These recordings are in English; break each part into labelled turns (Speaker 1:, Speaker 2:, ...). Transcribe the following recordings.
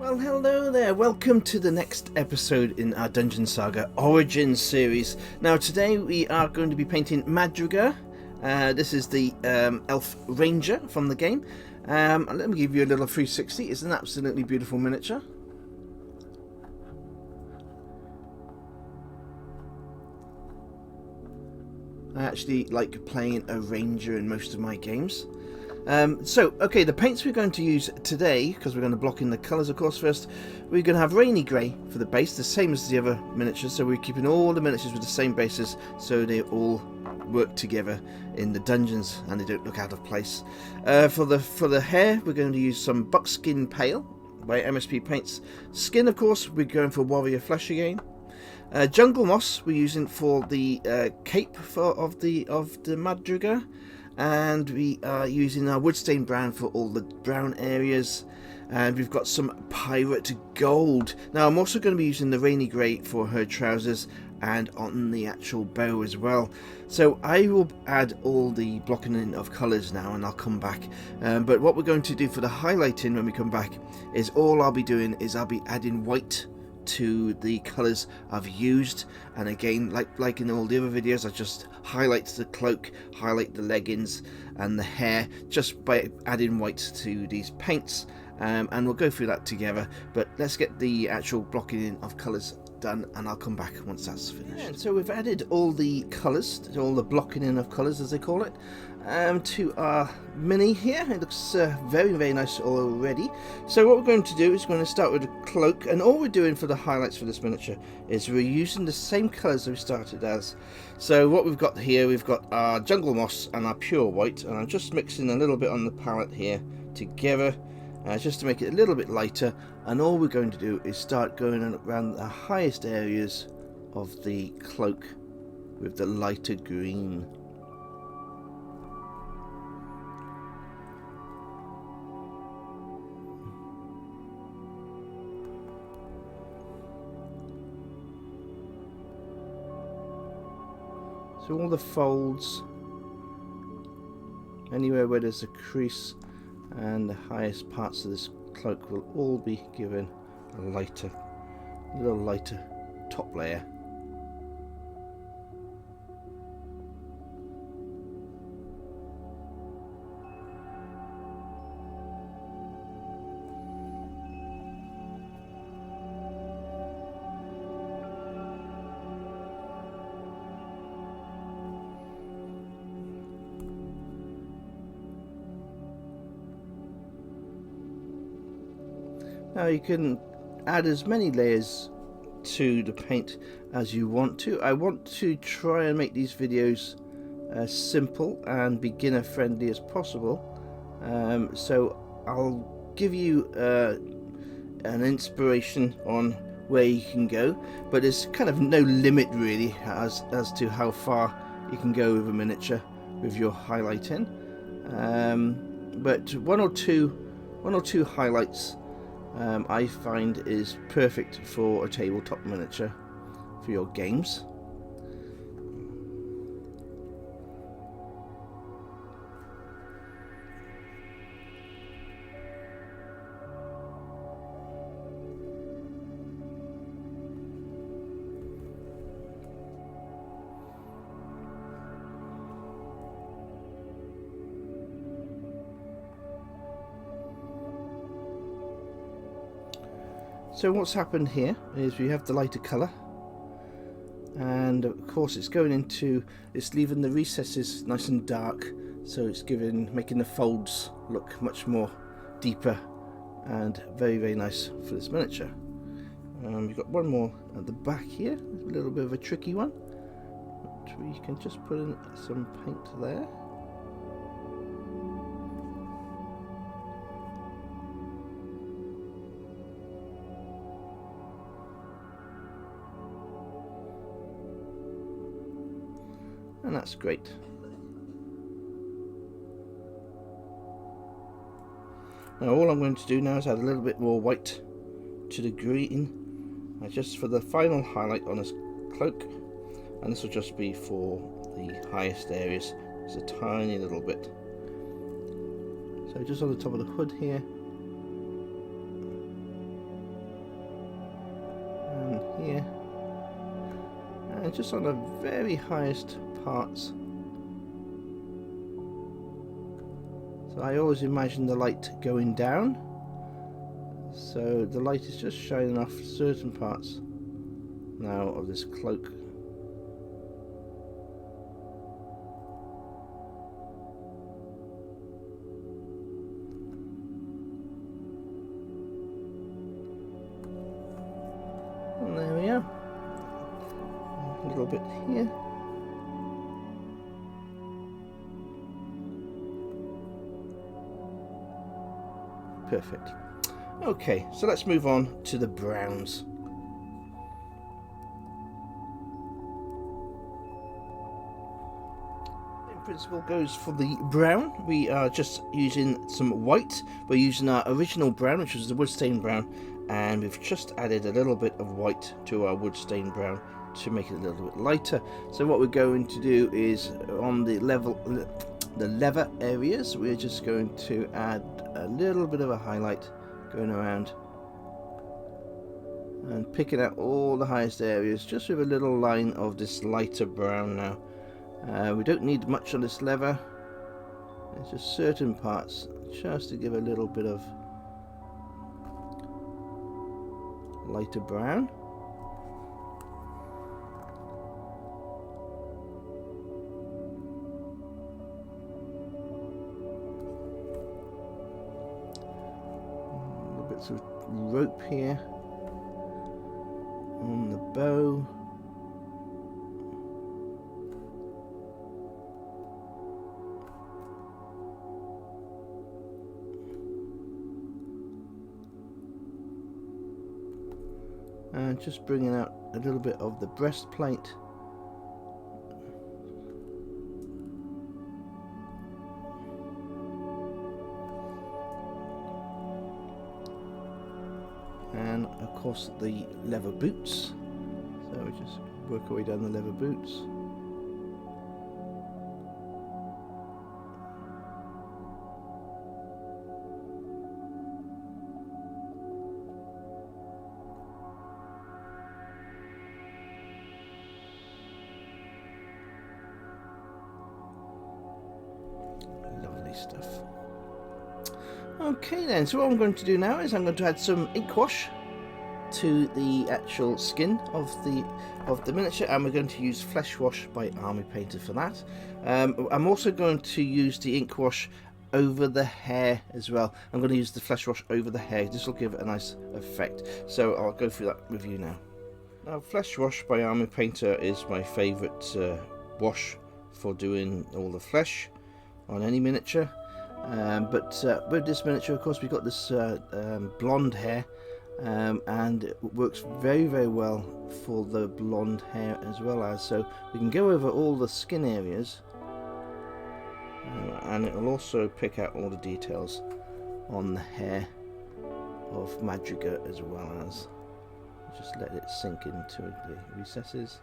Speaker 1: Well, hello there. Welcome to the next episode in our Dungeon Saga Origins series. Now, today we are going to be painting Madriga. This is the Elf Ranger from the game. Let me give you a little 360. It's an absolutely beautiful miniature. I actually like playing a ranger in most of my games. Okay, the paints we're going to use today, because we're going to block in the colours, of course, first, we're going to have Rainy Grey for the base, the same as the other miniatures, so we're keeping all the miniatures with the same bases, so they all work together in the dungeons, and they don't look out of place. For the hair, we're going to use some Buckskin Pale by MSP Paints. Skin, of course, we're going for Warrior Flesh again. Jungle Moss we're using for the cape of the Madriga. And we are using our Woodstain Brown for all the brown areas, and we've got some Pirate Gold. Now I'm also going to be using the Rainy Grey for her trousers and on the actual bow as well. So I will add all the blocking in of colours now, and I'll come back. But what we're going to do for the highlighting when we come back is all I'll be doing is I'll be adding white to the colours I've used, and again, like in all the other videos, I just highlight the cloak, highlight the leggings and the hair just by adding white to these paints, and we'll go through that together. But let's get the actual blocking in of colours done, and I'll come back once that's finished. Yeah, so we've added all the colours, all the blocking in of colours as they call it, to our mini here. It looks very nice already. So what we're going to do is we're going to start with a cloak, and all we're doing for the highlights for this miniature is we're using the same colours that we started as. So what we've got here, we've got our Jungle Moss and our Pure White, and I'm just mixing a little bit on the palette here together, just to make it a little bit lighter. And all we're going to do is start going around the highest areas of the cloak with the lighter green. So all the folds, anywhere where there's a crease, and the highest parts of this cloak will all be given a little lighter top layer. Now you can add as many layers to the paint as you want to. I want to try and make these videos as simple and beginner friendly as possible, so I'll give you an inspiration on where you can go, but there's kind of no limit really as to how far you can go with a miniature with your highlighting, but one or two highlights I find is perfect for a tabletop miniature for your games. So what's happened here is we have the lighter colour, and of course it's leaving the recesses nice and dark, so it's making the folds look much more deeper and very nice for this miniature. We've got one more at the back here, a little bit of a tricky one, but we can just put in some paint there. And that's great. Now all I'm going to do now is add a little bit more white to the green, just for the final highlight on this cloak, and this will just be for the highest areas. It's a tiny little bit. So just on the top of the hood here, just on the very highest parts. So I always imagine the light going down. So the light is just shining off certain parts now of this cloak. And there we are. A little bit here. Perfect. Okay, so let's move on to the browns. In principle goes for the brown. We are just using some white. We're using our original brown, which was the wood stain brown, and we've just added a little bit of white to our wood stain brown to make it a little bit lighter. So what we're going to do is on the lever areas, we're just going to add a little bit of a highlight going around and picking out all the highest areas just with a little line of this lighter brown now. We don't need much on this lever, it's just certain parts just to give a little bit of lighter brown. Bits of rope here on the bow. And just bringing out a little bit of the breastplate. And of course the leather boots, so we just work our way down the leather boots. Lovely stuff. Okay then, so what I'm going to do now is I'm going to add some ink wash to the actual skin of the miniature, and we're going to use Flesh Wash by Army Painter for that. I'm also going to use the ink wash over the hair as well. I'm going to use the Flesh Wash over the hair. This will give it a nice effect. So I'll go through that with you now. Now, Flesh Wash by Army Painter is my favourite wash for doing all the flesh on any miniature. But with this miniature, of course, we've got this blonde hair, and it works very, very well for the blonde hair as well as. So we can go over all the skin areas, and it will also pick out all the details on the hair of Madriga as well as. Just let it sink into the recesses.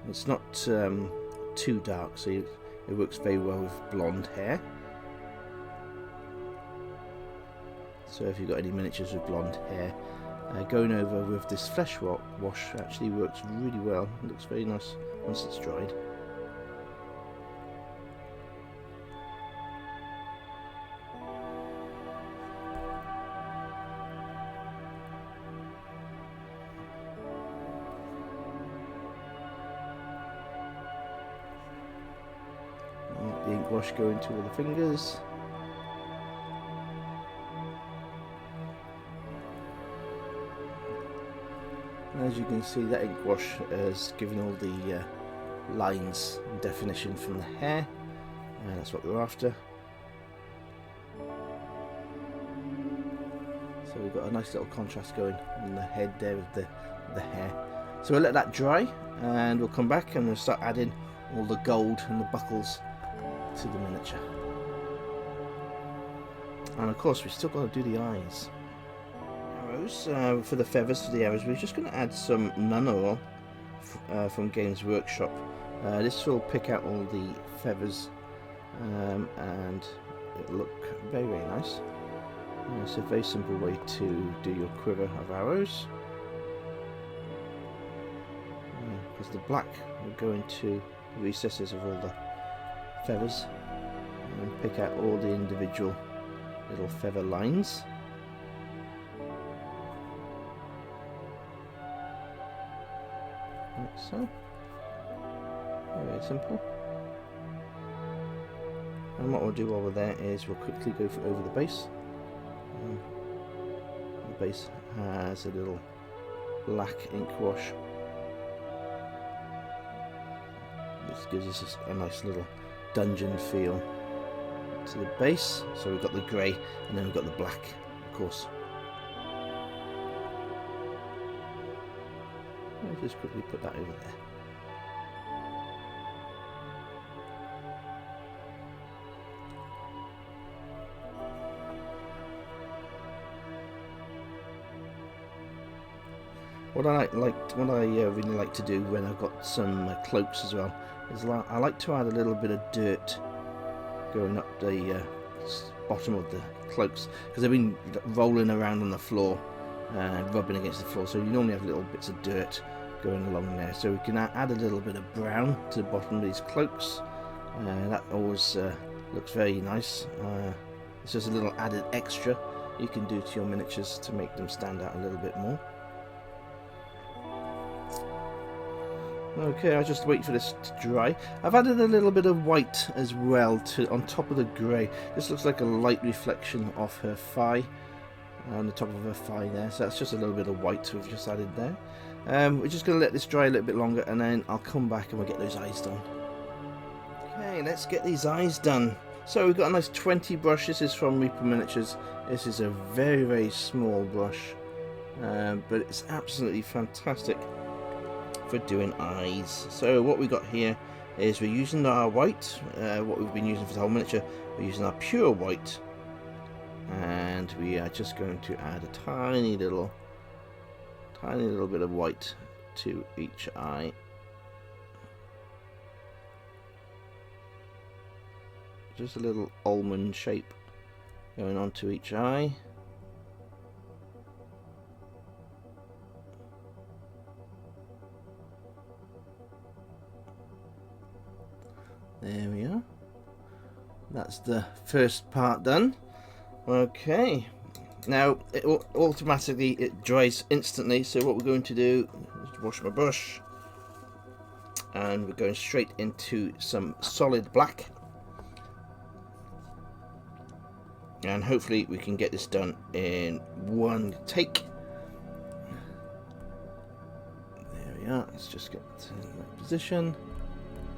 Speaker 1: It's not too dark, so it works very well with blonde hair. So if you've got any miniatures with blonde hair, going over with this Flesh Wash actually works really well. It looks very nice once it's dried. The ink wash going to all the fingers. And as you can see, that ink wash has given all the lines and definition from the hair, and that's what we're after. So we've got a nice little contrast going on the head there with the hair. So we'll let that dry, and we'll come back and we'll start adding all the gold and the buckles to the miniature. And of course, we've still got to do the eyes. Arrows, for the feathers for the arrows, we're just going to add some nunn oil from Games Workshop. This will pick out all the feathers, and it'll look very, very nice. It's a very simple way to do your quiver of arrows, because the black will go into the recesses of all the feathers and pick out all the individual little feather lines. Like so. Very simple. And what we'll do while we're there is we'll quickly go over the base. The base has a little black ink wash. This gives us a nice little dungeon feel to the base. So we've got the grey and then we've got the black, of course. I'll just quickly put that over there. What I really like to do when I've got some cloaks as well is I like to add a little bit of dirt going up the bottom of the cloaks, because they've been rolling around on the floor, rubbing against the floor. So you normally have little bits of dirt going along there. So we can add a little bit of brown to the bottom of these cloaks. That always looks very nice. It's just a little added extra you can do to your miniatures to make them stand out a little bit more. Okay, I'll just wait for this to dry. I've added a little bit of white as well on top of the grey. This looks like a light reflection of her thigh, on the top of her thigh there. So that's just a little bit of white we've just added there. We're just going to let this dry a little bit longer, and then I'll come back and we'll get those eyes done. Okay, let's get these eyes done. So we've got a nice 20 brush. This is from Reaper Miniatures. This is a very, very small brush, but it's absolutely fantastic for doing eyes. So what we got here is we're using our white, what we've been using for the whole miniature. We're using our pure white, and we are just going to add a tiny little bit of white to each eye. Just a little almond shape going on to each eye. There we are. That's the first part done. Okay. Now it automatically dries instantly. So what we're going to do is wash my brush, and we're going straight into some solid black. And hopefully we can get this done in one take. There we are. Let's just get in that position.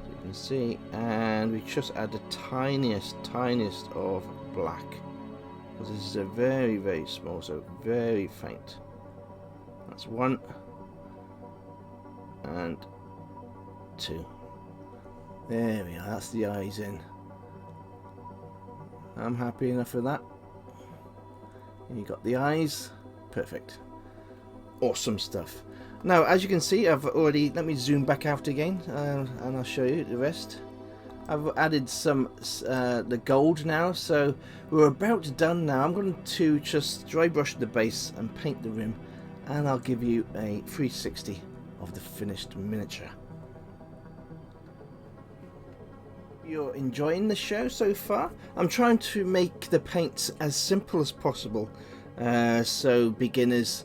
Speaker 1: You can see, and we just add the tiniest of black, because this is a very, very small, so very faint. That's one and two. There we are. That's the eyes in. I'm happy enough with that. And you got the eyes. Perfect. Awesome stuff. Now, as you can see, I've already, let me zoom back out again, and I'll show you the rest. I've added some the gold now, so we're about done now. I'm going to just dry brush the base and paint the rim, and I'll give you a 360 of the finished miniature. You're enjoying the show so far? I'm trying to make the paints as simple as possible, so beginners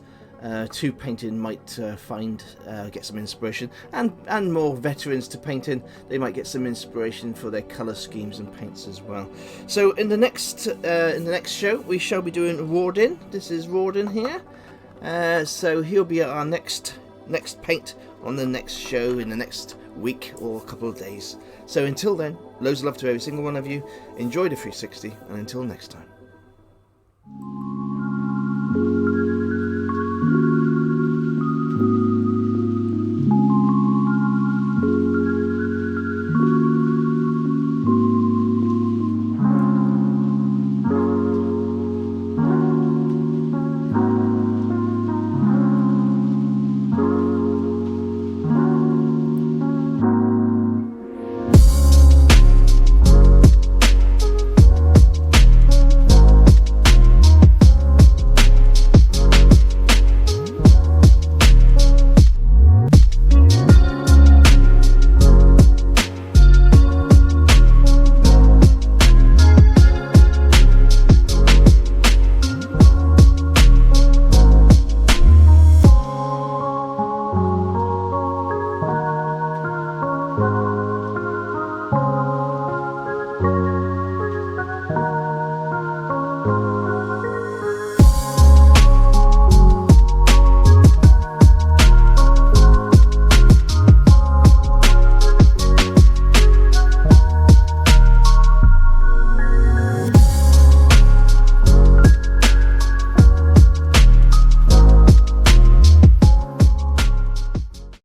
Speaker 1: to painting might get some inspiration, and more veterans to painting, they might get some inspiration for their color schemes and paints as well. So in the next show we shall be doing Rordin. This is Rordin here, so he'll be our next paint on the next show in the next week or a couple of days. So until then, loads of love to every single one of you. Enjoy the 360, and until next time. you.